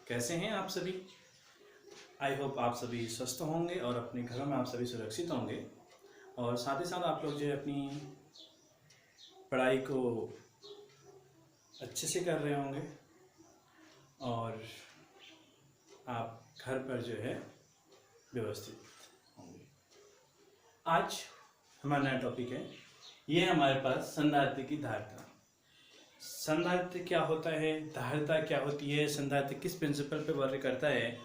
कैसे हैं आप सभी। आई होप आप सभी स्वस्थ होंगे और अपने घरों में आप सभी सुरक्षित होंगे और साथ ही साथ आप लोग जो है अपनी पढ़ाई को अच्छे से कर रहे होंगे और आप घर पर जो है व्यवस्थित होंगे। आज हमारा नया टॉपिक है, ये है हमारे पास संधारित्र की धारिता। संधारित्र क्या होता है, धारिता क्या होती है, संधारित्र किस प्रिंसिपल पे वर्क करता है,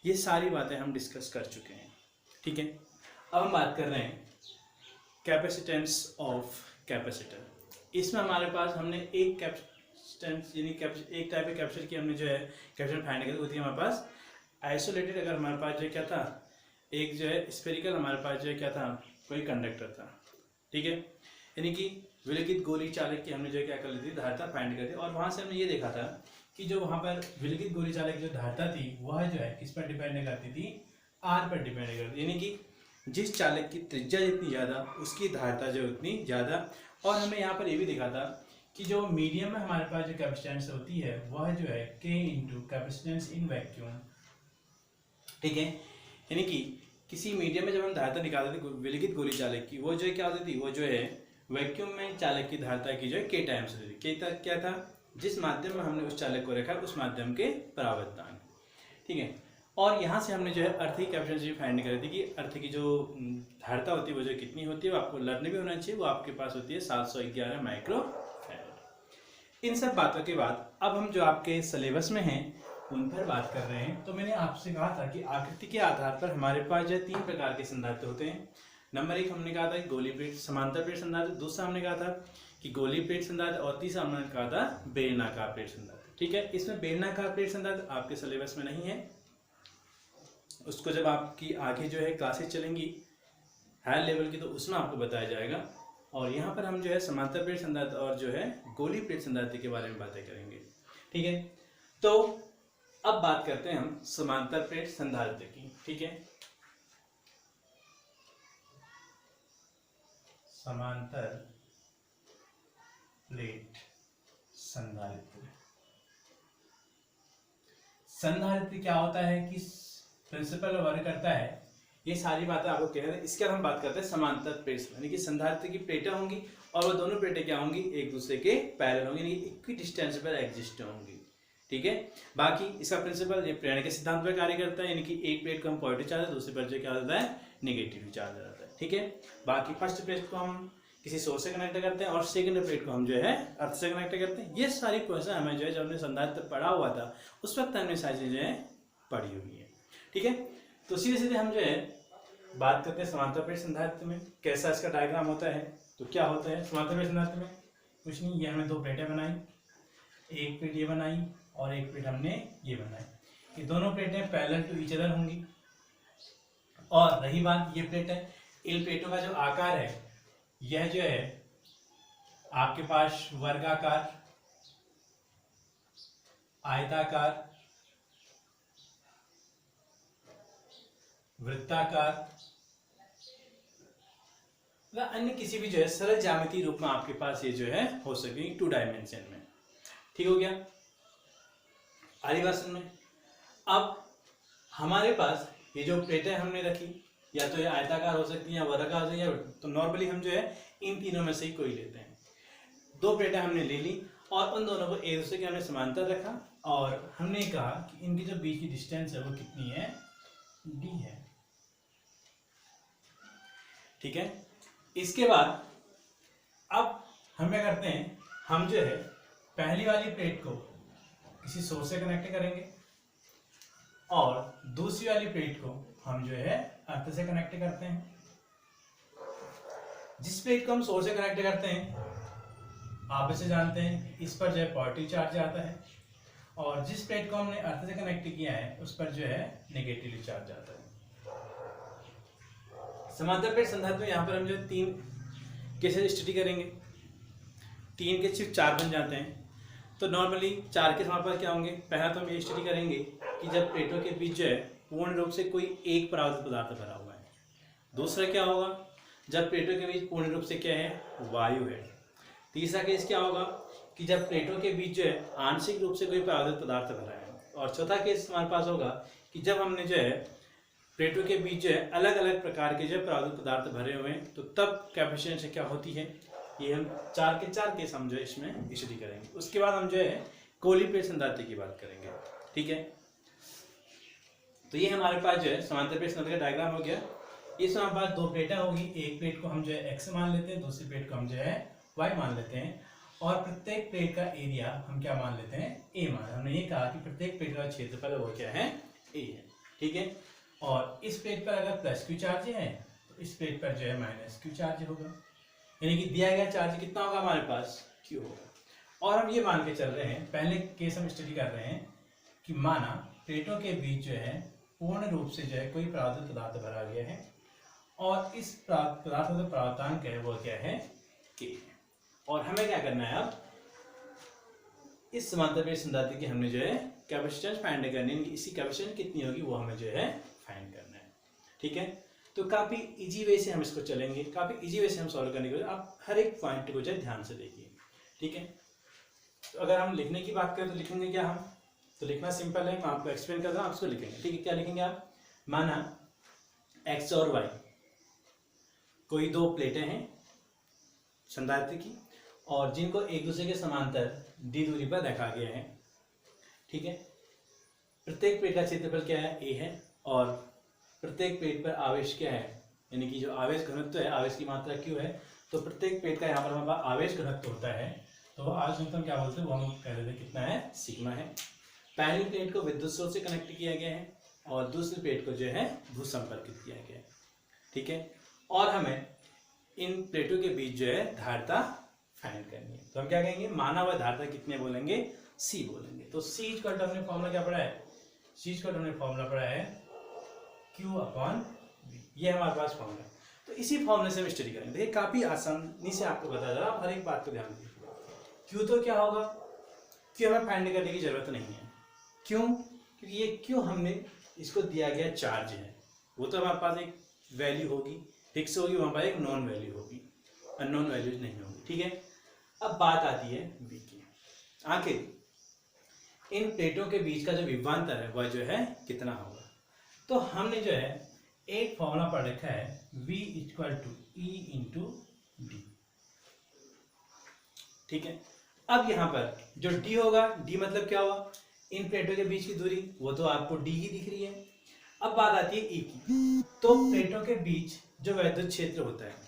ये सारी बातें हम डिस्कस कर चुके हैं। ठीक है, अब हम बात कर रहे हैं कैपेसिटेंस ऑफ कैपेसिटर। इसमें हमारे पास हमने एक कैपेसिटेंस यानी एक टाइप के कैपेसिटर की हमने जो है कैपेसिटर फाइंड करी होती है हमारे पास आइसोलेटेड। अगर हमारे पास जो क्या था, एक जो है स्फेरिकल हमारे पास जो क्या था, कोई कंडक्टर था। ठीक है, यानी कि विलगित गोली चालक की हमने जो क्या कर ली थी, धारिता फाइंड कर दी और वहां से हमने ये देखा था कि जो वहां पर विलगित गोली चालक की जो धारिता थी वह जो है किस पर डिपेंड करती थी, आर पर डिपेंड करती, यानी कि जिस चालक की त्रिज्या जितनी ज़्यादा उसकी धारिता जो उतनी ज़्यादा। और हमें यहाँ पर ये भी देखा था कि जो मीडियम में हमारे पास जो कैपेसिटेंस होती है वह जो है K into capacitance in vacuum. ठीक है, यानी कि किसी मीडियम में जब हम धारिता निकालते थे विलगित गोली चालक की, वो जो है क्या होती थी, वो जो है वैक्यूम में चालक की धारिता की जो है K टाइम्स होती थी। K क्या था, जिस माध्यम में हमने उस चालक को रखा उस माध्यम के परावर्तन। ठीक है, और यहाँ से हमने जो है अर्थ की कैपेसिटेंस फाइंड करी थी कि अर्थ की जो धारिता होती है वो जो कितनी होती है, वो आपको लर्न भी होना चाहिए, वो आपके पास होती है 711 माइक्रोफैराड। इन सब बातों के बाद अब हम जो आपके सिलेबस में हैं उन पर बात कर रहे हैं। तो मैंने आपसे कहा था कि आकृति के आधार पर हमारे पास जो 3 प्रकार के संधारित्र होते हैं। नंबर 1 हमने कहा था गोली प्लेट समांतर प्लेट संधारित्र, दूसरा हमने कहा था कि गोली प्लेट संधारित्र और तीसरा हमने कहा था बेलनाकार प्लेट संधारित्र। ठीक है, इसमें बेलनाकार प्लेट संधारित्र आपके सिलेबस में नहीं है, उसको जब आपकी आगे जो है क्लासेस चलेंगी हायर लेवल की तो उसमें आपको बताया जाएगा। और यहाँ पर हम जो है समांतर प्लेट संधारित्र और जो है गोली प्लेट संधारित्र के बारे में बातें करेंगे। ठीक है, तो अब बात करते हैं हम समांतर प्लेट संधारित्र की। ठीक है, समांतर प्लेट संधारित्र। संधारित्र क्या होता है, किस प्रिंसिपल वर्क करता है, ये सारी बातें आपको कह रहे हैं। इसके बाद हम बात करते हैं समांतर प्लेट, यानी कि संधारित्र की प्लेटें होंगी और वो दोनों प्लेटें क्या होंगी, एक दूसरे के पैरेलल होंगी, यानी इक्वी डिस्टेंस पर एग्जिस्ट होंगी। ठीक है, बाकी इसका प्रिंसिपल ये प्रेरण के सिद्धांत पर कार्य करता है, यानी कि एक प्लेट को हम पॉजिटिव चार्ज है, दूसरी पर जो क्या होता है नेगेटिव चार्ज रहता है। ठीक है, बाकी फर्स्ट प्लेट को हम किसी सोर्स से कनेक्ट करते हैं और सेकंड प्लेट को हम जो है अर्थ से कनेक्ट करते हैं। ये सारी प्रोसेस हमें जो है जब हमने संधारित्र पढ़ा हुआ था उस वक्त हमने सारी चीजें पढ़ी हुई है। ठीक है, तो सीधे सीधे हम जो है बात करते हैं समांतर प्लेट संधारित्र में कैसा इसका डायग्राम होता है। तो क्या होता है समांतर प्लेट संधारित्र में, कुछ नहीं, ये हमने 2 प्लेटें बनाई, एक प्लेट ये बनाई और एक प्लेट हमने ये बनाई। ये दोनों प्लेटें पैरेलल टू ईच अदर होंगी। और रही बात ये प्लेट है, इन प्लेटों का जो आकार है यह जो है आपके पास वर्गाकार, आयताकार, वृत्ताकार या अन्य किसी भी जो है सरल ज्यामितीय रूप में आपके पास ये जो है हो सकेगी 2 डायमेंशन में। ठीक हो गया, आगे बात समझ में। अब हमारे पास ये जो प्लेटें हमने रखी या तो ये आयताकार हो सकती है या वर्गाकार हो सकती है, तो नॉर्मली हम जो है इन तीनों में से ही कोई लेते हैं। 2 प्लेटें हमने ले ली और उन दोनों को एक दूसरे के हमने समांतर रखा और हमने कहा कि इनकी जो बीच की डिस्टेंस है वो कितनी है, d है। ठीक है, इसके बाद अब हम क्या करते हैं, हम जो है पहली वाली प्लेट को किसी सोर्स से कनेक्ट करेंगे और दूसरी वाली प्लेट को हम जो है अर्थ से कनेक्ट करते हैं। जिस प्लेट को हम सोर्स से कनेक्ट करते हैं आप इसे जानते हैं, इस पर जो है पॉजिटिव चार्ज आता है और जिस प्लेट को हमने अर्थ से कनेक्ट किया है उस पर जो है नेगेटिव चार्ज आता है। समांतर प्लेट संधारित्र में यहाँ पर हम जो 3 कैसे स्टडी करेंगे, 3 के सिर्फ 4 बन जाते हैं। तो नॉर्मली 4 के समाप्त क्या होंगे, पहला तो हम ये स्टडी करेंगे कि जब प्लेटों के बीच जो है पूर्ण रूप से कोई एक परावर्तित पदार्थ भरा हुआ है। दूसरा क्या होगा, जब प्लेटों के बीच पूर्ण रूप से क्या है, वायु है। तीसरा केस क्या होगा कि जब प्लेटों के बीच जो है आंशिक रूप से कोई परावर्तित पदार्थ भरा है। और चौथा केस हमारे पास होगा कि जब हमने जो है प्लेटों के बीच जो है अलग अलग प्रकार के जो है प्राकृतिक पदार्थ भरे हुए हैं, तो तब कैपेसिटेंस क्या होती है। ये हम चार केस हम जो है इसमें स्टडी करेंगे। उसके बाद हम जो है कोली प्लेट संधारित्र की बात करेंगे। ठीक है, तो ये हमारे पास जो है समांतर प्लेट संधारित्र का डायग्राम हो गया। इसमें हमारे पास दो प्लेटें होगी, एक प्लेट को हम जो है x मान लेते हैं, दूसरी प्लेट को हम जो है y मान लेते हैं, और प्रत्येक प्लेट का एरिया हम क्या मान लेते हैं, a मान। हमने ये कहा कि प्रत्येक प्लेट का क्षेत्रफल वो क्या है, a है। ठीक है, और इस प्लेट पर अगर प्लस क्यू चार्ज है तो इस प्लेट पर जो है माइनस क्यू चार्ज होगा, यानी कि दिया गया चार्ज कितना होगा हमारे पास, q होगा। और हम ये मान के चल रहे हैं, पहले केस हम स्टडी कर रहे हैं कि माना प्लेटों के बीच जो है पूर्ण रूप से जो है कोई प्राकृतिक पदार्थ भरा गया है, और इस पदार्थ का प्रावतांक है वो क्या है, k। और हमें क्या करना है, अब इस समांतर प्लेट संधारित्र की हमने जो है कैपेसिटेंस फाइंड करनी है, इसी कैपेसिटेंस कितनी होगी वो हमें जो है फाइंड करना है। ठीक है, तो काफी इजी वे से हम इसको चलेंगे, काफी इजी वे से हम सॉल्व करने के लिए आप हर एक पॉइंट को जो है ध्यान से देखिए। ठीक है, तो अगर हम लिखने की बात करें तो लिखेंगे क्या हम, तो लिखना सिंपल है, मैं आपको एक्सप्लेन कर रहा हूँ, आप उसको लिखेंगे। ठीक है, क्या लिखेंगे आप, माना x और y कोई दो प्लेटें हैं संधारित्र की, और जिनको एक दूसरे के समांतर d दूरी पर रखा गया है। ठीक है, प्रत्येक प्लेट का क्षेत्रफल क्या है, a है, और प्रत्येक प्लेट पर आवेश क्या है, यानी कि जो आवेश घनत्व है, आवेश की मात्रा q है। तो प्रत्येक प्लेट का यहाँ पर हमारे पास आवेश घनत्व होता है, तो आवेश घनत्व क्या बोलते हैं, वो हम कह देते हैं कितना है, सिग्मा है। पहली प्लेट को विद्युत स्रोत से कनेक्ट किया गया है और दूसरी प्लेट को जो है भू संपर्कित किया गया है। ठीक है, और हमें इन प्लेटों के बीच जो है धारिता फाइंड करनी है, तो हम क्या कहेंगे, माना हुआ धारिता कितने बोलेंगे, C बोलेंगे। तो C इक्वल टू हमने फॉर्मूला क्या पढ़ा है, C इक्वल टू हमने फॉर्मूला पढ़ा है Q/V, ये हमारे पास फॉर्मूला है। तो इसी फॉर्मूले से हम स्टडी करेंगे। देखिए काफी आसानी से आपको बता रहा, आप हर एक बात को ध्यान दीजिए। Q तो क्या होगा, Q हमें फाइंड करने की जरूरत नहीं है। क्यों, क्योंकि ये Q हमने इसको दिया गया चार्ज है, वो तो हमारे पास एक वैल्यू होगी, फिक्स होगी, वहां पर एक नॉन वैल्यू होगी, अननोन वैल्यूज नहीं होगी। ठीक है, अब बात आती है V की। आखिर इन प्लेटों के बीच का जो विभवांतर है वह जो है कितना होगा, तो हमने जो है एक फॉर्मूला पढ़ रखा है, V equal to E into d. ठीक है, अब यहाँ पर जो D होगा, D मतलब क्या हुआ, इन प्लेटों के बीच की दूरी, वो तो आपको D ही दिख रही है। अब बात आती है E की, तो प्लेटों के बीच जो वैद्युत क्षेत्र होता है,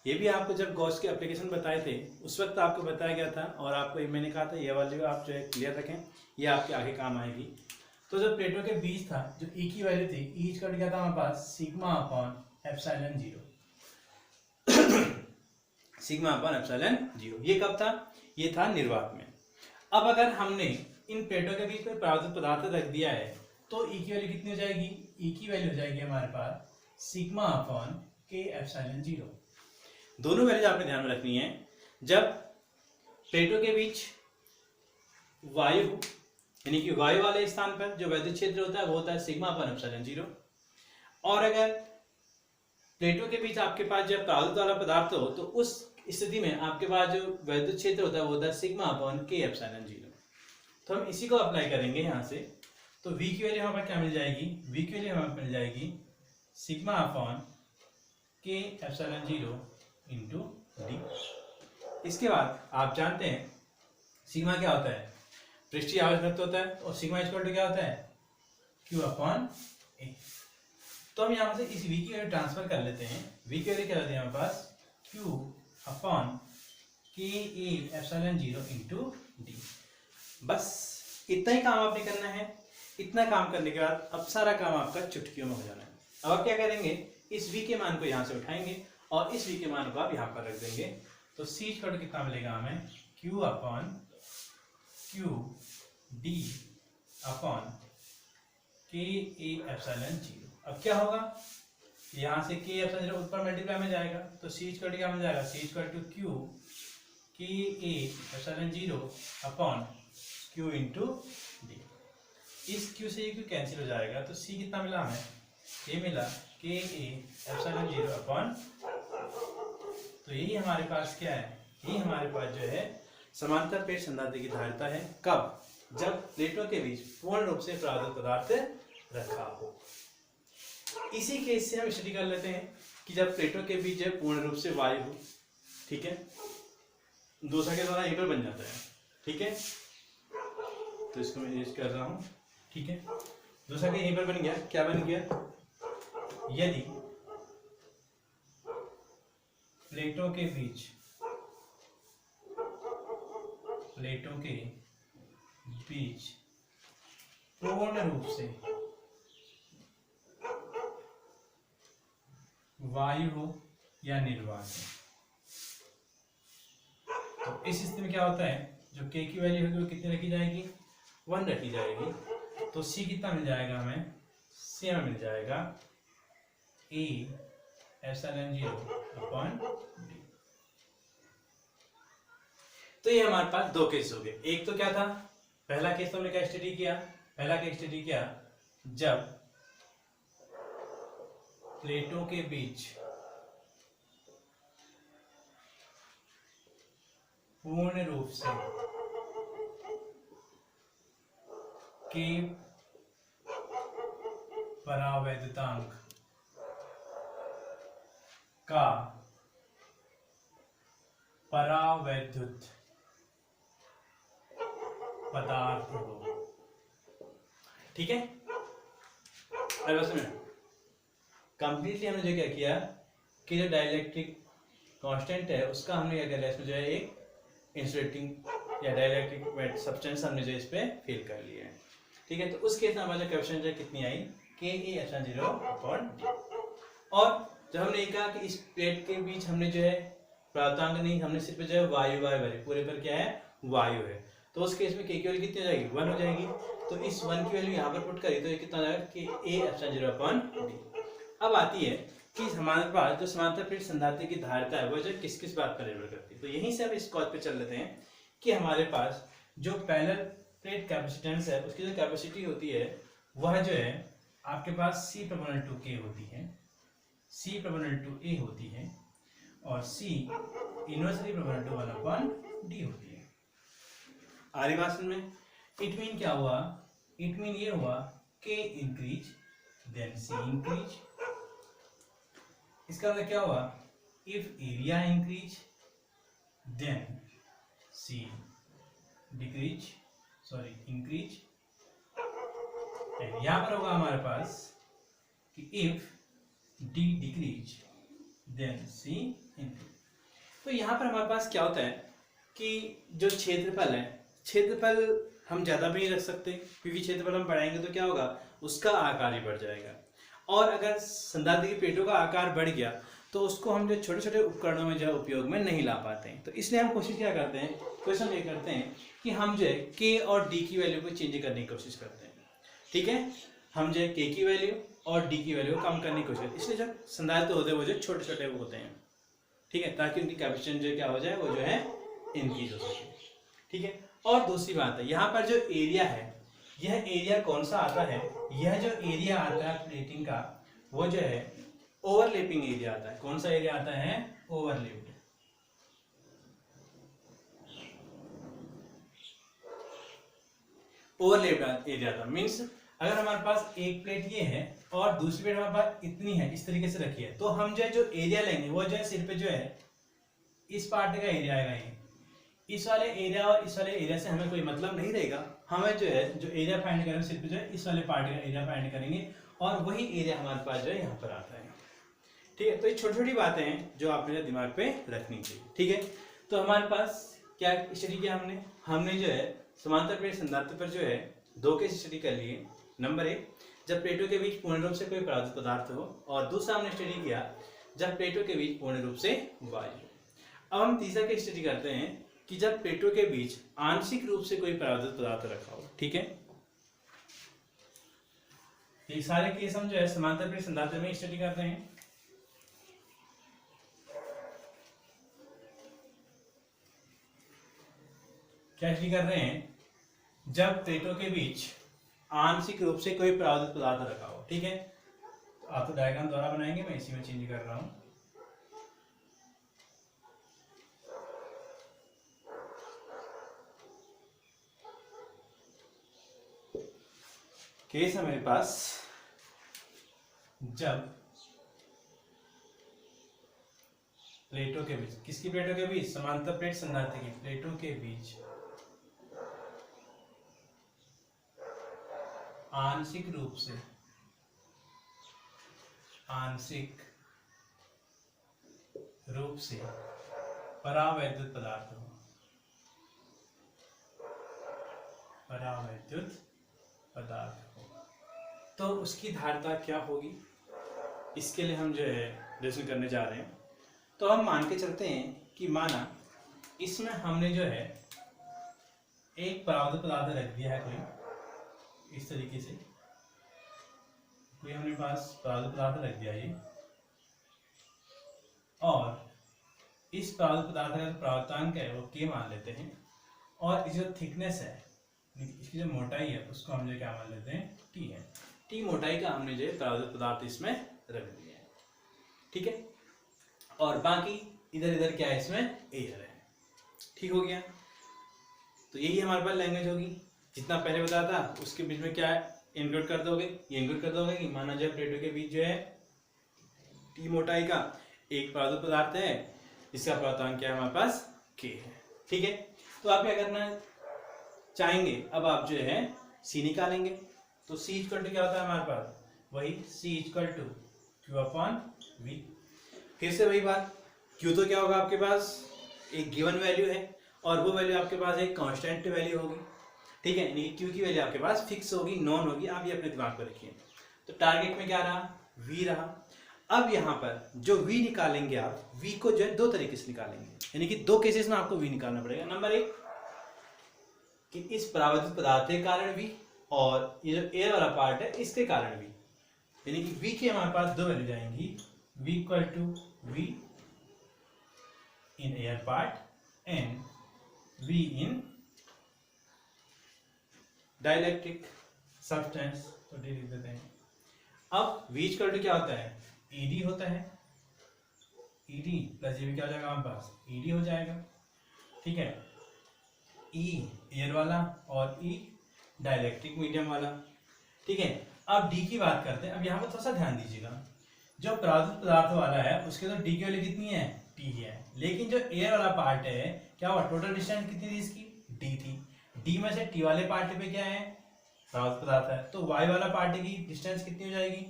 ये भी आपको जब गॉस के एप्लीकेशन बताए थे उस वक्त आपको बताया गया था, और आपको मैंने कहा था ये वाली आप जो है क्लियर रखें, ये आपके आगे काम आएगी। तो जो प्लेटों के बीच था, जो E की वैल्यू थी, E इक्वल क्या था हमारे पास, sigma upon epsilon 0, sigma upon epsilon 0। ये कब था, ये था निर्वात में। अब अगर हमने इन प्लेटों के बीच में प्राकृतिक पदार्थ रख दिया है, तो E की वैल्यू कितनी हो जाएगी, E की वैल्यू हो जाएगी हमारे पास सिग्मा अपॉन के एप्सिलॉन 0। दोनों वैल्यूज आपने ध्यान में रखनी है। जब प्लेटों के बीच वायु, यानी कि वायु वाले स्थान पर जो वैद्युत क्षेत्र होता है वो होता है सिग्मा अपॉन एप्सिलॉन 0, और अगर प्लेटों के बीच आपके पास जब प्राकृतिक वाला पदार्थ हो तो उस स्थिति में आपके पास जो वैद्युत क्षेत्र होता है वो होता है सिग्मा अपॉन के एप्सिलॉन 0। तो हम इसी को अप्लाई करेंगे यहाँ से, तो V की वैल्यू हमारे क्या मिल जाएगी, V की वैल्यू हमें मिल जाएगी सिग्मा अपॉन के एप्सिलॉन 0 इंटू डी। इसके बाद आप जानते हैं सिग्मा क्या होता है, पृष्ठीय आवेश घनत्व होता है, और सिग्मा इक्वल टू क्या होता है, Q अपॉन ए। तो हम यहाँ से इस V की वैल्यू ट्रांसफर कर लेते हैं। V की वैल्यू क्या होती है हमारे पास, Q अपॉन के ए एप्सिलॉन 0 इंटू डी। बस इतना ही काम आपने करना है। इतना काम करने के बाद अब सारा काम आपका चुटकियों में हो जाना है। अब आप क्या करेंगे, इस V के मान को यहाँ से उठाएंगे और इस V के मान को आप यहाँ पर रख देंगे, तो C इक्वल टू कितना मिलेगा हमें, Q upon Q D upon के ए एप्सिलॉन 0। अब क्या होगा, यहाँ से के एप्सिलॉन 0 ऊपर मल्टीप्लाई में जाएगा, तो C इक्वल टू क्या मिल जाएगा, C इक्वल टू Q के ए epsilon 0 upon Q into D. इस Q से ये Q कैंसिल हो जाएगा, तो C कितना मिला हमें, ये मिला के ए एप्सिलॉन 0 अपॉन, तो यही हमारे पास क्या है, यही हमारे पास जो है समांतर प्लेट संधारित्र की धारिता है। कब, जब प्लेटों के बीच पूर्ण रूप से परावर्तित पदार्थ रखा हो। इसी केस से हम स्टडी कर लेते हैं कि जब प्लेटों के बीच जो पूर्ण रूप से वायु हो, ठीक है, दूसरा के द्वारा यहीं पर बन जाता है, ठीक है, तो इसको मैं यूज कर रहा हूं, ठीक है, दूसरा का यहीं पर बन गया, क्या बन गया, यदि प्लेटों के बीच पूर्ण रूप से वायु हो या निर्वात हो, तो इस स्थिति में क्या होता है, जो k की वैल्यू होगी वो कितनी रखी जाएगी, 1 रखी जाएगी। तो c कितना मिल जाएगा हमें, c में मिल जाएगा E एप्सिलॉन 0 अपॉन d। तो ये हमारे पास दो केस हो गए। एक तो क्या था, पहला केस तो हमने क्या स्टडी किया, पहला केस स्टडी किया जब प्लेटों के बीच पूर्ण रूप से के परावैद्युतांक का परावैद्युत पदार्थ हो, ठीक है। अब बस में कंप्लीटली हमने जो क्या किया कि जो डाइलेक्ट्रिक कांस्टेंट है उसका हमने क्या किया, इसमें जो है एक इंसुलेटिंग या डाइलेक्ट्रिक सब्सटेंस हमने जो इस पे फिल कर लिया है, ठीक है। तो उस केस में हमारा कोएफिशिएंट जो कितनी आई, के ए एप्सिलॉन 0 अपॉन डी। और जब हमने कहा कि इस प्लेट के बीच हमने जो है परावर्तांक नहीं, हमने सिर्फ जो है वायु भरी, पूरे पर क्या है, वायु है, तो उस केस में के की वैल्यू कितनी हो जाएगी, 1 हो जाएगी। तो इस 1 की वैल्यू यहाँ पर पुट करी तो ये कितना हो जाएगा, कि ए एप्सिलॉन 0 अपॉन डी। अब आती है कि हमारे पास जो समांतर प्लेट संधारित्र की धारिता है वो जो किस किस बात पर निर्भर करती है। तो यहीं से हम इस कॉज पे चल लेते हैं कि हमारे पास जो पैरेलल प्लेट कैपेसिटेंस है उसकी जो कैपेसिटी होती है वह जो है आपके पास C प्रपोर्शनल टू K होती है, C प्रपोर्शनल टू A होती है और C inversely proportional to 1 upon D होती है। आगे बात समझ में, इट मीन क्या हुआ, इट मीन ये हुआ K increase then C increase. इसका मतलब क्या हुआ, if area increase then C decrease, sorry increase. यहां पर होगा हमारे पास कि if D decrease then C increase. तो यहां पर हमारे पास क्या होता है कि जो क्षेत्रफल है, क्षेत्रफल हम ज्यादा भी नहीं रख सकते क्योंकि क्षेत्रफल हम बढ़ाएंगे तो क्या होगा, उसका आकार ही बढ़ जाएगा। और अगर संधारित्र की प्लेटों का आकार बढ़ गया तो उसको हम जो छोटे छोटे उपकरणों में जो उपयोग में नहीं ला पाते हैं। तो इसलिए हम कोशिश क्या करते हैं, क्वेश्चन ये करते हैं कि हम जो है के और डी की वैल्यू को चेंज करने की कोशिश करते हैं, ठीक है। हम जो है के की वैल्यू और डी की वैल्यू को कम करने की कोशिश करते हैं, इसलिए जो संधारित्र होते हैं वो जो छोटे छोटे होते हैं, ठीक है, ताकि उनकी कैपेसिटेंस जो क्या हो जाए, वो जो है इंक्रीज हो सके, ठीक है। और दूसरी बात है, यहाँ पर जो एरिया है, यह एरिया कौन सा आता है, यह जो एरिया आता है प्लेटिंग का वो जो है ओवरलैपिंग एरिया आता है। कौन सा एरिया आता है, ओवरलैप्ड। ओवरलैप्ड एरिया आता है मींस अगर हमारे पास एक प्लेट ये है और दूसरी प्लेट हमारे पास इतनी है, इस तरीके से रखी है, तो हम जो है जो एरिया लेंगे वो जो है सिर्फ जो है इस पार्ट का एरिया आएगा, ये इस वाले एरिया और इस वाले एरिया से हमें कोई मतलब नहीं रहेगा। हमें जो है जो एरिया फाइंड करेंगे सिर्फ जो है इस वाले पार्ट का एरिया फाइंड करेंगे और वही एरिया हमारे पास जो है यहाँ पर आता है, ठीक है। तो ये छोटी छोटी बातें हैं जो आपने दिमाग पे रखनी चाहिए, ठीक है। तो हमारे पास क्या स्टडी किया हमने जो है समांतर प्लेट संधारित्र पर जो है दो केस स्टडी कर लिए। नंबर 1, जब प्लेटों के बीच पूर्ण रूप से कोई परावर्तित पदार्थ हो, और दूसरा हमने स्टडी किया जब प्लेटों के बीच पूर्ण रूप से वायु। अब हम तीसरा केस स्टडी करते हैं कि जब प्लेटों के बीच आंशिक रूप से कोई परावर्तित पदार्थ रखा हो, ठीक है। ये सारे केस हम जो है समांतर प्लेट संधारित्र में स्टडी करते हैं। क्या स्टडी कर रहे हैं, जब प्लेटों के बीच आंशिक रूप से कोई परावर्तित पदार्थ रखा हो, ठीक है। तो आप तो डायग्राम द्वारा बनाएंगे, मैं इसी में चेंज कर रहा हूं। केस है मेरे पास जब प्लेटों के बीच, किसकी प्लेटों के बीच, समांतर प्लेट संधारित्र की प्लेटों के बीच आंशिक रूप से परावैद्युत पदार्थ हो, तो उसकी धारिता क्या होगी, इसके लिए हम जो है डिस्कशन करने जा रहे हैं। तो हम मान के चलते हैं कि माना इसमें हमने जो है एक परावैद्युत पदार्थ रख दिया है, कोई इस तरीके से, कोई हमने पास परावैद्युत पदार्थ रख दिया ये, और इस परावैद्युत पदार्थ का परावर्तनांक है वो K मान लेते हैं, और इसकी जो थिकनेस है, इसकी जो मोटाई है उसको हम जो क्या मान लेते हैं T है। T मोटाई का हमने जो परावैद्युत पदार्थ इसमें रख दिया है, ठीक है। और बाकी इधर इधर क्या है, इसमें एयर है, ठीक हो गया। तो यही हमारे पास लैंग्वेज होगी, जितना पहले बताया था उसके बीच में क्या है इंक्लूड कर दोगे, ये इंक्लूड कर दोगे कि माना जाए प्लेटों के बीच जो है T मोटाई का एक परावैद्युत पदार्थ है, इसका परावर्तनांक क्या है हमारे पास K है, ठीक है। तो आप क्या करना चाहेंगे, अब आप जो है C निकालेंगे, तो C इक्वल टू क्या होता है हमारे पास, वही C इक्वल टू Q/V। फिर से वही बात, Q तो क्या होगा आपके पास एक गिवन वैल्यू है, और वो वैल्यू आपके पास एक कांस्टेंट वैल्यू होगी, ठीक है, यानी Q की वैल्यू आपके पास फिक्स होगी, नॉन होगी, आप ये अपने दिमाग पर रखिए। तो टारगेट में क्या रहा, V रहा। अब यहाँ पर जो V निकालेंगे आप, V को जो है दो तरीके से निकालेंगे, यानी कि दो केसेस में आपको V निकालना पड़ेगा। नंबर एक कि इस परावैद्युत पदार्थ के कारण V, और ये जो एयर वाला पार्ट है इसके कारण V, यानी कि V की हमारे पास दो वैल्यू जाएंगी, V equal to V in air part and V in dielectric substance, तो डी लिख देते हैं। अब V इक्वल टू क्या होता है, ED होता है, ED प्लस ये क्या हो जाएगा हमारे पास ED हो जाएगा, ठीक है। E एयर वाला और E डाइलेक्ट्रिक मीडियम वाला, ठीक है। अब D की बात करते हैं। अब यहाँ पर थोड़ा सा ध्यान दीजिएगा, जो परावैद्युत पदार्थ वाला है उसके तो D की वैल्यू कितनी है, T है, लेकिन जो एयर वाला पार्ट है क्या हुआ, टोटल डिस्टेंस कितनी थी इसकी, D थी। D में से T वाले पार्ट पे क्या है, परावैद्युत पदार्थ है, तो Y वाला पार्ट की डिस्टेंस कितनी हो जाएगी,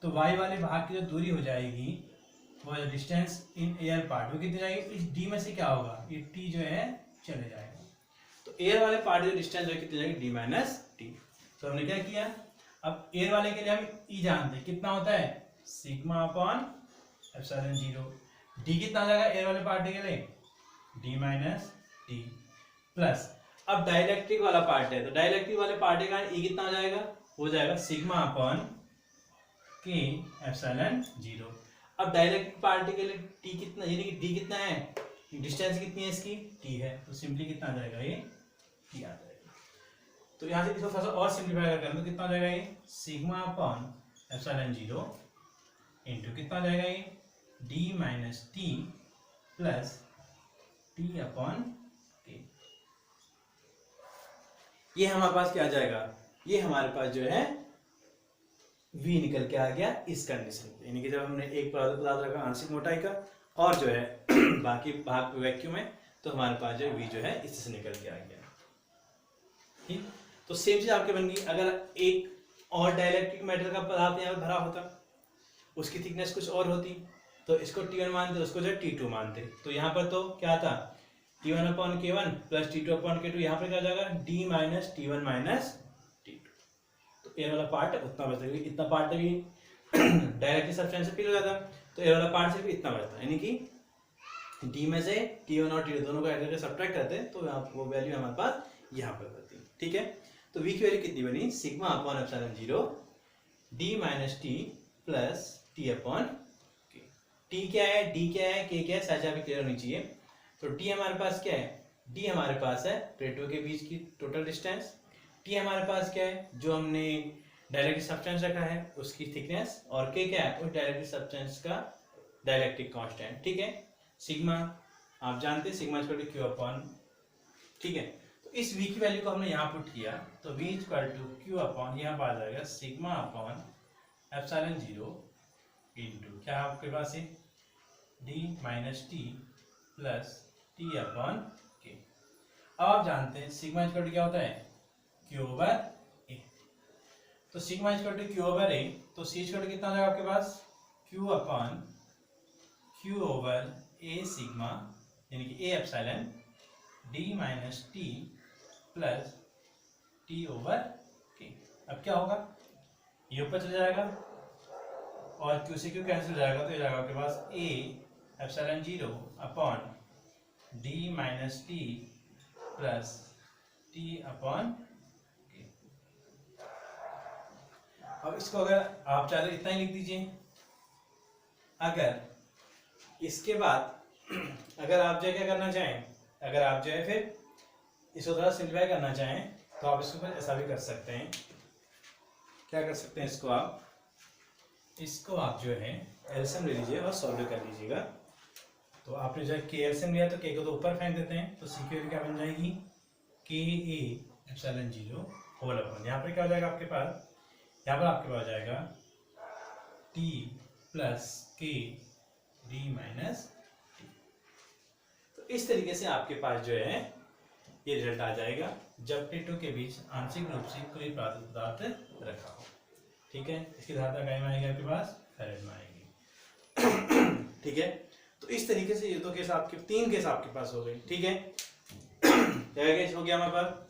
तो Y वाले भाग की जो दूरी हो जाएगी, वो जो डिस्टेंस इन एयर पार्ट वो कितनी जाएगी, इस D में से क्या होगा, ये T जो है चले जाएगा, तो एयर वाले पार्ट की डिस्टेंस जो कितनी जाएगी, D माइनस T। तो हमने क्या किया, अब एयर वाले के लिए हम E जानते हैं कितना होता है, सिग्मा अपॉन एप्सिलॉन 0। D कितना आ जाएगा एयर वाले पार्ट के लिए, D माइनस T प्लस, अब डाइलेक्ट्रिक वाला पार्ट है, तो डाइलेक्ट्रिक वाले पार्ट का E कितना आ जाएगा, हो जाएगा सिग्मा अपॉन K एप्सिलॉन 0। अब डाइलेक्ट्रिक पार्ट के लिए T कितना, यानी कि D कितना है, डिस्टेंस कितनी है इसकी, T है, तो सिंपली कितना आ जाएगा, ये T आ जाएगा। तो यहाँ से इसको थोड़ा सा और सिंप्लीफाई करें तो कितना आ जाएगा, ये सिग्मा अपॉन एप्सिलॉन 0 इंटू कितना आ जाएगा, ये D minus T plus T upon K। ये हमारे पास क्या आ जाएगा, ये हमारे पास जो है V निकल के आ गया इस कंडीशन पे, यानी कि जब हमने एक परावैद्युत पदार्थ रखा आंशिक मोटाई का और जो है बाकी भाग वैक्यूम है, तो हमारे पास जो V जो है इससे निकल के आ गया, ठीक। तो सेम चीज आपके बन गई, अगर एक और डाइलेक्ट्रिक मेटल का पदार्थ यहाँ पर भरा होता, उसकी थिकनेस कुछ और होती, तो इसको T1 मानते, उसको जो है T2 मानते, तो यहाँ पर तो क्या था T1 upon K1 plus T2 upon K2, यहाँ पर क्या हो जाएगा D minus T1 minus T2। तो एयर वाला पार्ट उतना बचता है, इतना पार्ट भी डायरेक्टली सब्सटेंस से फिल हो जाता, तो एयर वाला पार्ट से भी इतना बचता, यानी कि D में से T1 और T2 दोनों को ऐड करके सब्ट्रैक्ट करते हैं, तो वो वैल्यू हमारे पास यहाँ पर बनती है, ठीक है। तो V की वैल्यू कितनी बनी, sigma upon epsilon 0 D minus T plus T upon K। T क्या है, D क्या है, K क्या है, साइज यहाँ पे क्लियर होनी चाहिए। तो D हमारे पास क्या है, D हमारे पास है प्लेटों के बीच की टोटल डिस्टेंस, T हमारे पास क्या है, जो हमने डाइलेक्ट्रिक सब्सटेंस रखा है उसकी थिकनेस, और K क्या है, उस डाइलेक्ट्रिक सब्सटेंस का डाइलेक्ट्रिक कांस्टेंट, ठीक है। सिग्मा आप जानते हैं, sigma equal to Q upon, ठीक है। तो इस v की वैल्यू को हमने यहाँ पुट किया तो v equal to q upon यहाँ पर आ जाएगा सिग्मा अपॉन एप्सिलॉन 0 इंटू क्या आपके पास है d minus t plus t upon k. अब आप जानते हैं सिग्मा इक्वल टू क्या होता है क्यू ओवर ए। तो sigma equal to q over a, तो सी इक्वल टू कितना हो जाएगा आपके पास q upon q over a sigma यानी कि a epsilon d minus t plus t over k. अब क्या होगा ये ऊपर चला जाएगा और क्यू से क्यू कैंसिल हो जाएगा तो ये जाएगा आपके पास a epsilon 0 upon d minus t plus t upon k. अब इसको अगर आप चाहे तो इतना ही लिख दीजिए। अगर इसके बाद अगर आप जो है क्या करना चाहें, अगर आप जो है फिर इसको थोड़ा सिंप्लीफाई करना चाहें तो आप इसको फिर ऐसा भी कर सकते हैं। क्या कर सकते हैं इसको आप जो है एलसीएम ले लीजिए और सॉल्व कर लीजिएगा। तो आपने जो है के एलसीएम लिया तो के को तो ऊपर फेंक देते हैं तो सी की वैल्यू क्या बन जाएगी के ए एप्सिलॉन 0 होल अपॉन यहाँ पर क्या हो जाएगा आपके पास, यहाँ पर आपके पास आ जाएगा टी प्लस के डी माइनस टी। तो इस तरीके से आपके पास जो है ये रिजल्ट आ जाएगा जब प्लेटों के बीच आंशिक रूप से कोई प्राकृतिक पदार्थ रखा हो। ठीक है, इसकी धारणा काय में आएगी आपके पास फैरेड में आएगी। ठीक है, तो इस तरीके से ये तो केस आपके 3 केस आपके पास हो गए। ठीक है, क्या केस हो गया हमारे पास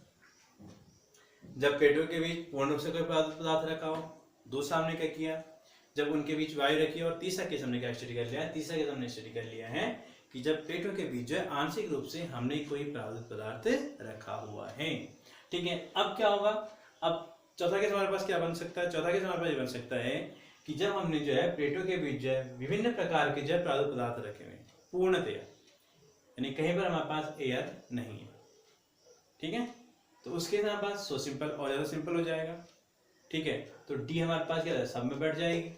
जब प्लेटों के बीच पूर्ण रूप से कोई प्राकृतिक पदार्थ रखा हो, दूसरा हमने क्या किया जब उनके बीच वायु रखी, और तीसरा केस हमने क्या स्टडी कर लिया है, तीसरा केस हमने स्टडी कर लिया है कि जब प्लेटों के बीच जो है आंशिक रूप से हमने कोई प्राकृतिक पदार्थ रखा हुआ है। ठीक है, अब क्या होगा, अब चौथा केस हमारे पास क्या बन सकता है, चौथा केस हमारे पास ये बन सकता है कि जब हमने जो है प्लेटों के बीच जो है विभिन्न प्रकार के जो है प्राकृतिक पदार्थ रखे हुए पूर्णतया, यानी कहीं पर हमारे पास एयर नहीं है। ठीक है, तो उसके हमारे पास सो सिंपल और ज्यादा सिंपल हो जाएगा। ठीक है, तो डी हमारे पास क्या है सब में बैठ जाएगी।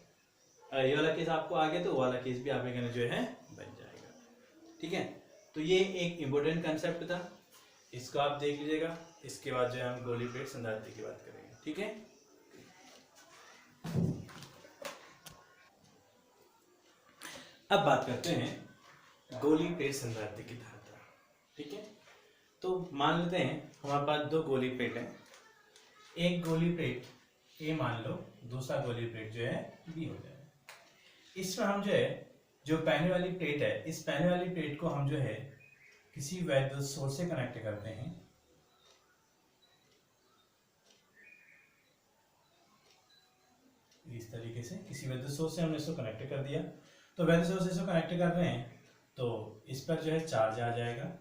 अगर ये वाला केस आपको आ गया तो वो वाला केस भी आपके कहने जो है बन जाएगा। ठीक है, तो ये एक इम्पोर्टेंट कंसेप्ट था, इसको आप देख लीजिएगा। इसके बाद जो है हम गोली प्लेट संधारित्र की बात करेंगे। ठीक है, अब बात करते हैं गोली प्लेट संधारित्र की धारणा। ठीक है, तो मान लेते हैं हमारे पास 2 गोली प्लेट है, एक गोली प्लेट ए मान लो, दूसरा गोली प्लेट जो है बी हो जाए। इसमें हम जो है जो पहले वाली प्लेट है, इस पहले वाली प्लेट को हम जो है किसी वैद्युत सोर्स से कनेक्ट करते हैं। इस तरीके से किसी वैद्युत सोर्स से हमने इसको कनेक्ट कर दिया, तो वैद्युत सोर्स से इसको कनेक्ट कर रहे हैं तो इस पर जो है चार्ज आ जाएगा,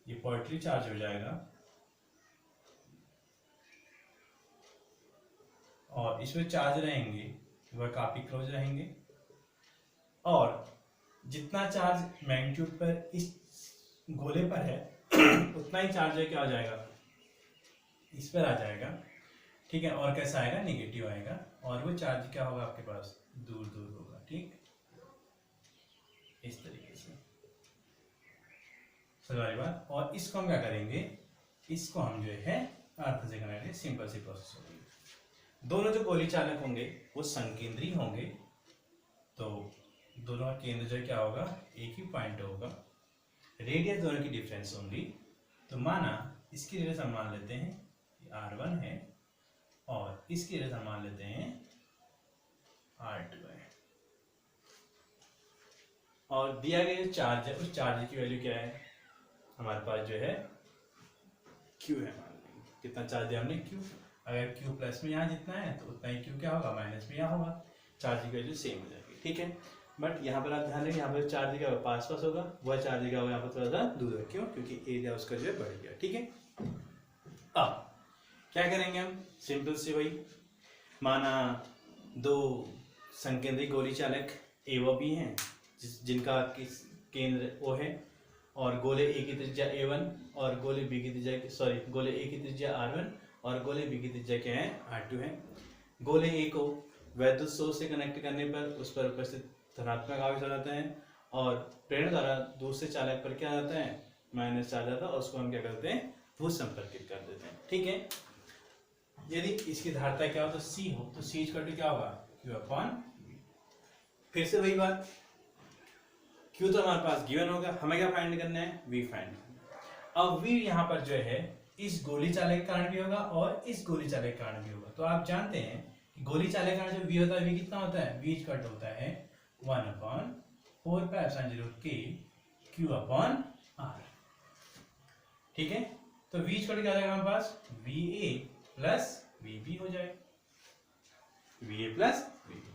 ये पॉजिटिव चार्ज हो जाएगा और इसमें चार्ज रहेंगे वह काफी क्लोज रहेंगे, और जितना चार्ज मैग्नीट्यूड पर इस गोले पर है उतना ही चार्ज है क्या आ जाएगा इस पर आ जाएगा। ठीक है, और कैसा आएगा नेगेटिव आएगा, और वो चार्ज क्या होगा आपके पास दूर दूर होगा। ठीक, इस तरीके से सही बात। और इसको हम क्या करेंगे, इसको हम जो है अर्थ से करेंगे, सिंपल सी प्रोसेस होगी। दोनों जो गोली चालक होंगे वो संकेंद्रीय होंगे, तो दोनों का केंद्र जो क्या होगा एक ही पॉइंट होगा, रेडियस दोनों की डिफरेंस होंगी। तो माना इसकी रेडियस हम मान लेते हैं R1 है और इसकी रेडियस हम मान लेते हैं R2 है, और दिया गया जो चार्ज है उस चार्ज की वैल्यू क्या है हमारे पास जो है Q है। मान लेंगे कितना चार्ज दिया हमने Q, अगर Q प्लस में यहाँ जितना है तो उतना ही Q क्या होगा माइनस में यहाँ होगा, चार्ज की वैल्यू सेम हो जाएगी। ठीक है, बट यहाँ पर आप ध्यान रखें, यहाँ पर चार्ज का पास पास होगा, वह चार्ज का होगा यहाँ पर थोड़ा सा दूर है। क्यों, क्योंकि एरिया उसका जो है बढ़ गया। ठीक है, अब क्या करेंगे हम, सिंपल से वही माना 2 संकेंद्रित गोली चालक ए व बी हैं जिनका किस केंद्र O है, और गोले ए की त्रिज्या A1 और गोले बी की त्रिज्या गोले ए की त्रिज्या R1 और गोले बी की त्रिज्या क्या है R2 है। गोले ए को वैद्युत सोर्स से कनेक्ट करने पर उस पर उपस्थित धनात्मक आवेश आ जाता है, और प्रेरणा द्वारा दूसरे चालक पर क्या आता है माइनस चार्ज आता है, और उसको हम क्या करते हैं भूसंपर्कित कर देते हैं। ठीक है, यदि इसकी धारता क्या हो तो C हो तो C इक्वल टू क्या होगा Q अपॉन V। फिर से वही बात, Q तो हमारे पास गिवन होगा, हमें क्या फाइंड करना है, V फाइंड करना है। अब V यहाँ पर जो है इस गोली चालक के कारण भी होगा और इस गोली चालक के कारण भी होगा। तो आप जानते हैं कि गोली चालक के कारण जो V होता है, V कितना होता है, V इक्वल टू होता है 1/4π0K Q अपॉन R। ठीक है, तो V इक्वल टू क्या आ जाएगा हमारे पास, VA प्लस VB हो जाएगा, VA प्लस VB।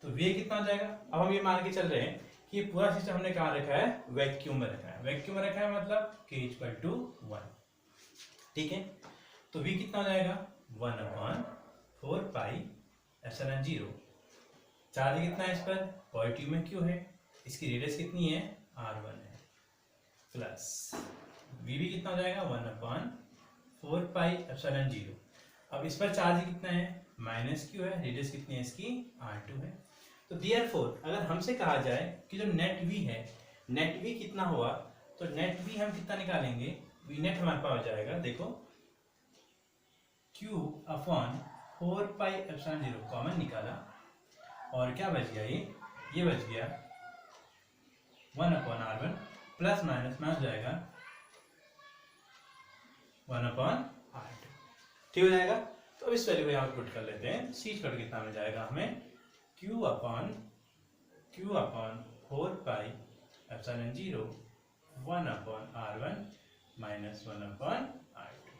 तो VA कितना हो जाएगा, अब हम ये मान के चल रहे हैं कि ये पूरा सिस्टम हमने कहाँ रखा है, वैक्यूम में रखा है। वैक्यूम में रखा है मतलब K इक्वल टू 1। ठीक है, तो V कितना हो जाएगा 1/4πε0। चार्ज कितना है इस पर, पॉजिटिव में Q है, इसकी रेडियस कितनी है, R1 है, प्लस VB कितना हो जाएगा 1/4πε0। अब इस पर चार्ज कितना है, -Q है, रेडियस कितनी है इसकी, R2 है। तो देयरफॉर अगर हमसे कहा जाए कि जो नेट V है, नेट V कितना हुआ, तो नेट V हम कितना निकालेंगे, V नेट हमारे पास हो जाएगा, देखो Q अपॉन 4πε0 कॉमन निकाला और क्या बच गया, ये बच गया 1/R1 प्लस माइनस में हो जाएगा 1/R2। ठीक हो जाएगा। तो अब इस वैल्यू को यहाँ पुट कर लेते हैं, C छोड़ कितना मिल जाएगा हमें, Q upon 4πε0 1/R1 minus 1/R2।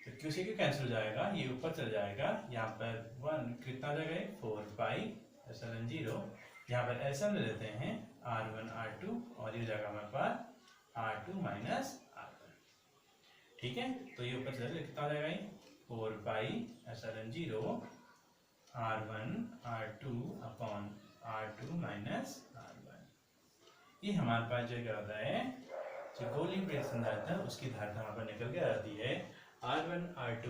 तो Q से Q कैंसिल हो जाएगा, ये ऊपर चल जाएगा, यहाँ पर 1 कितना आ जाएगा 4πε0, यहाँ पर ऐसा ले लेते हैं R1 R2 और ये जाएगा हमारे पास R2 माइनस R1। ठीक है, तो ये ऊपर चल कितना आ जाएगा 4πε0 R1 R2 upon R2 minus R1। ये हमारे पास जो क्या होता है, जो गोली प्लेट संधारित्र है उसकी धारिता वहां पर निकल के आती है R1 R2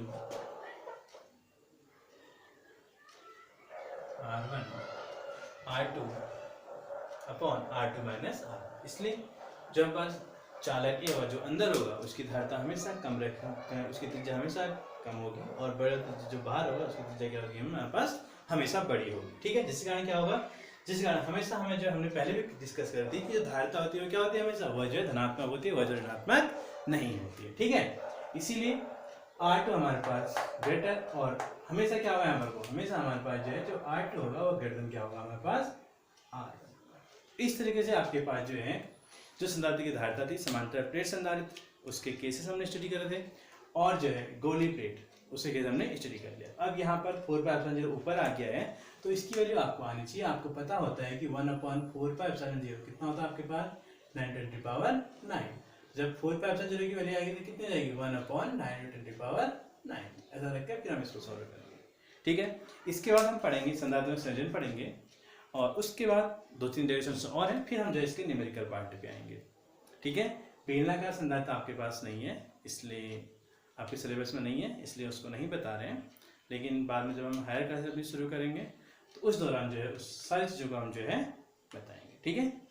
upon R2 minus R। इसलिए जो हमारे पास चालक होगा, जो अंदर होगा उसकी धारिता हमेशा कम रखें, उसकी त्रिज्या हमेशा कम होगी, और बड़ा जो बाहर होगा उसकी त्रिज्या क्या होगी हमारे पास हमेशा बड़ी होगी। ठीक है, जिसके कारण क्या होगा, जिस कारण हमेशा हमें जो हमने पहले भी डिस्कस कर दी कि जो धारिता होती है वो क्या होती है, हमेशा वह जो है धनात्मक होती है, वह जो ऋणात्मक नहीं होती है। ठीक है, इसीलिए R2 हमारे पास ग्रेटर, और हमेशा क्या होगा हमारे को, हमेशा हमारे पास जो है जो R2 होगा वो ग्रेटर क्या होगा हमारे पास R1। इस तरीके से आपके पास जो है जो संधारित्र की धारिता थी, समांतर प्लेट संधारित्र, उसके केसेस हमने स्टडी करे थे, और जो है गोली प्लेट उसके केस हमने स्टडी कर लिया। अब यहाँ पर 4πε0 ऊपर आ गया है, तो इसकी वैल्यू आपको आनी चाहिए। आपको पता होता है कि 1/4πε0 कितना होता है आपके पास, 9×10⁹। जब 4πε0 की वैल्यू आएगी तो कितनी जाएगी, 1/9×10⁹। ऐसा रखकर फिर हम इसको सॉल्व करेंगे। ठीक है, इसके बाद हम पढ़ेंगे संधारित्र में संयोजन पढ़ेंगे, और उसके बाद 2-3 डेरिवेशंस और हैं, फिर हम जो इसके न्यूमेरिकल पार्ट पे आएंगे। ठीक है, बेलनाकार संधारित्र आपके पास नहीं है, इसलिए आपके सिलेबस में नहीं है, इसलिए उसको नहीं बता रहे हैं, लेकिन बाद में जब हम हायर क्लास अपनी शुरू करेंगे तो उस दौरान जो है उस सारी चीज़ों को हम जो है बताएंगे। ठीक है।